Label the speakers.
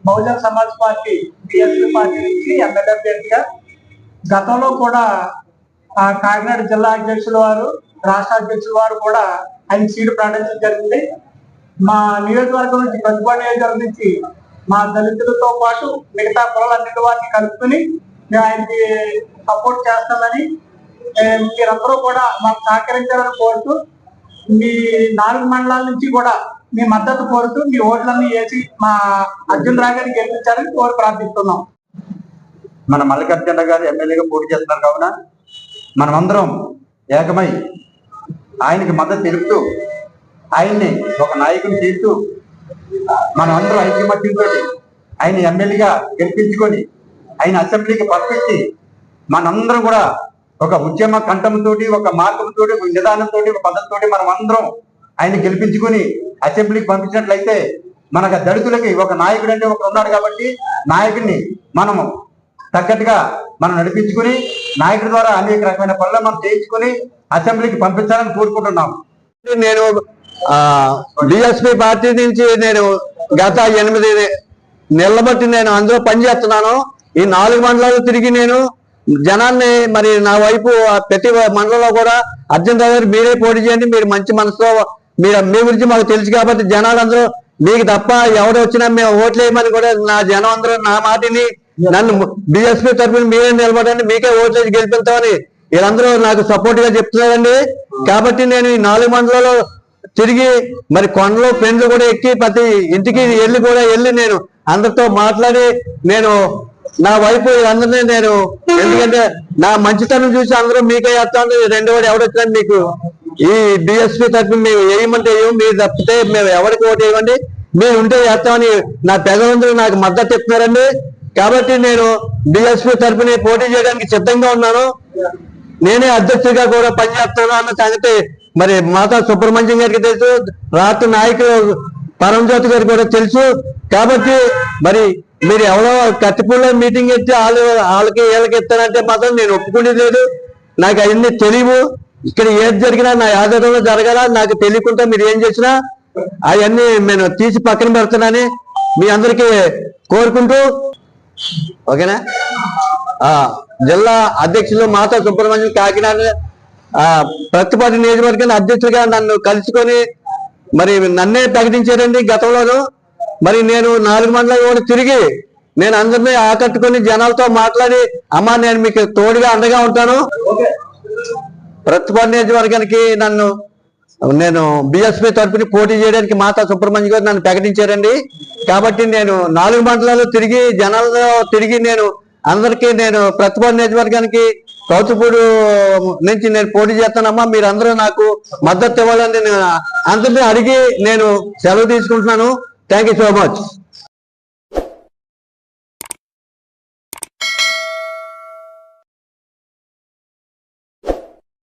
Speaker 1: Bahujan Samaj party BSP party నుంచి MLA అభ్యర్థిగా గతంలో కూడా కాకినాడ జిల్లా అధ్యక్షుల వారు రాష్ట్ర అధ్యక్షుల వారు కూడా ఆయన సీటు ప్రకటించడం జరిగింది. మా నియోజకవర్గం నుంచి ప్రతిపాడు నియోజకవర్గం నుంచి మా దళితులతో పాటు మిగతా కులాలన్నిటి వారిని కలుపుకుని మేము ఆయనకి సపోర్ట్ చేస్తామని మీరందరూ కూడా మాకు సహకరించాలని కోరుతూ మీ 4 మండలాల నుంచి కూడా మీ మద్దతు కోరుతూ మీ ఓట్లన్నీ వేసి మా అర్జున్ రావు గారిని గెలిపించాలని కోరి ప్రార్థిస్తున్నాం.
Speaker 2: మన మల్లికార్జున గారు ఎమ్మెల్యేగా పోటీ చేస్తున్నారు కావున మనమందరం ఏకమై ఆయనకి మద్దతు తెలుపుతూ ఆయన్ని ఒక నాయకుని చేస్తూ మనమందరం ఐక్యమత్యంతో ఆయన ఎమ్మెల్యేగా గెలిపించుకొని ఆయన అసెంబ్లీకి పంపించి మనందరం కూడా ఒక ఉద్యమ కంఠంతో ఒక మార్గంతో ఒక నిదానంతో ఒక పద్ధతితో మనం అందరం ఆయన గెలిపించుకొని అసెంబ్లీకి పంపించినట్లయితే మనకు దళితులకి ఒక నాయకుడు అంటే ఒకరు ఉన్నాడు కాబట్టి నాయకుడిని మనము తగ్గట్టుగా మనం నడిపించుకుని నాయకుడి ద్వారా అనేక రకమైన పనులు మనం చేయించుకుని అసెంబ్లీకి పంపించాలని కోరుకుంటున్నాం.
Speaker 3: నేను బిఎస్పీ పార్టీ నుంచి నేను గత 8 నెలల బట్టి నేను అందులో పనిచేస్తున్నాను. ఈ 4 మండలాలు తిరిగి నేను జనాన్ని మరి నా వైపు ప్రతి మండలంలో కూడా అర్జున్ రావు గారు మీరే పోటీ చేయండి, మీరు మంచి మనసులో మీ గురించి మాకు తెలుసు కాబట్టి జనాలందరూ మీకు తప్ప ఎవరు వచ్చినా మేము ఓట్లు వేయమని కూడా నా జనం అందరూ నా మాటిని నన్ను బిఎస్పీ తరఫున మీరే నిలబడండి, మీకే ఓట్లు వేసి గెలిపిస్తామని వీళ్ళందరూ నాకు సపోర్ట్ గా చెప్తున్నారండి. కాబట్టి నేను ఈ 4 మండలాల్లో తిరిగి మరి కొండలో ఫ్రెండ్లు కూడా ఎక్కి ప్రతి ఇంటికి వెళ్ళి నేను అందరితో మాట్లాడి నేను నా వైపు అందరినీ నేను ఎందుకంటే నా మంచితనం చూసి అందరూ మీకే వేస్తాను, రెండోవాడు ఎవడొచ్చినా మీకు ఈ బిఎస్పీ తరఫున మేము వేయమంటే మీరు తప్పితే మేము ఎవరికి ఓటు వేయమండి, మీరు ఉంటే వేస్తామని నా పెద్దలందరూ నాకు మద్దతు చెప్తున్నారండి. కాబట్టి నేను బిఎస్పీ తరఫున పోటీ చేయడానికి సిద్ధంగా ఉన్నాను. నేనే అధ్యక్షుడిగా కూడా పనిచేస్తాను అన్న సంగతి మరి మాతా సుబ్రహ్మణ్యం గారికి తెలుసు, రాష్ట్ర నాయకులు పరంజ్యోతి గారికి కూడా తెలుసు. కాబట్టి మరి మీరు ఎవరో కత్తిపూడిలో మీటింగ్ ఎత్తి వాళ్ళకి వీళ్ళకి ఇస్తానంటే మాత్రం నేను ఒప్పుకునేది లేదు. నాకు అవన్నీ తెలియవు. ఇక్కడ ఏది జరిగినా నా ఆధారంలో జరగాల, నాకు తెలియకుండా మీరు ఏం చేసినా అవన్నీ నేను తీసి పక్కన పెడతానని మీ అందరికీ కోరుకుంటూ ఓకేనా. జిల్లా అధ్యక్షులు మాతా సుబ్రహ్మణ్యం కాకినాడ ప్రతిపాడు నియోజకవర్గాన్ని అధ్యక్షుడిగా నన్ను కలుసుకొని మరి నన్నే ప్రకటించారండి గతంలోనూ. మరి నేను 4 మండలాలు కూడా తిరిగి నేను అందరినీ ఆకట్టుకుని జనాలతో మాట్లాడి అమ్మా నేను మీకు తోడుగా అండగా ఉంటాను. ప్రతిపాడు నియోజకవర్గానికి నేను బిఎస్పీ తరఫున పోటీ చేయడానికి మాతా సుబ్రహ్మణ్యం గారు నన్ను ప్రకటించారండి. కాబట్టి నేను 4 మండలాలు తిరిగి జనాలతో తిరిగి నేను అందరికీ నేను ప్రతిపాడు నియోజకవర్గానికి కౌతుపూడు నుంచి నేను పోటీ చేస్తానమ్మా, మీరందరూ నాకు మద్దతు ఇవ్వాలని నేను అందరినీ అడిగి నేను సెలవు తీసుకుంటున్నాను. Thank you so much.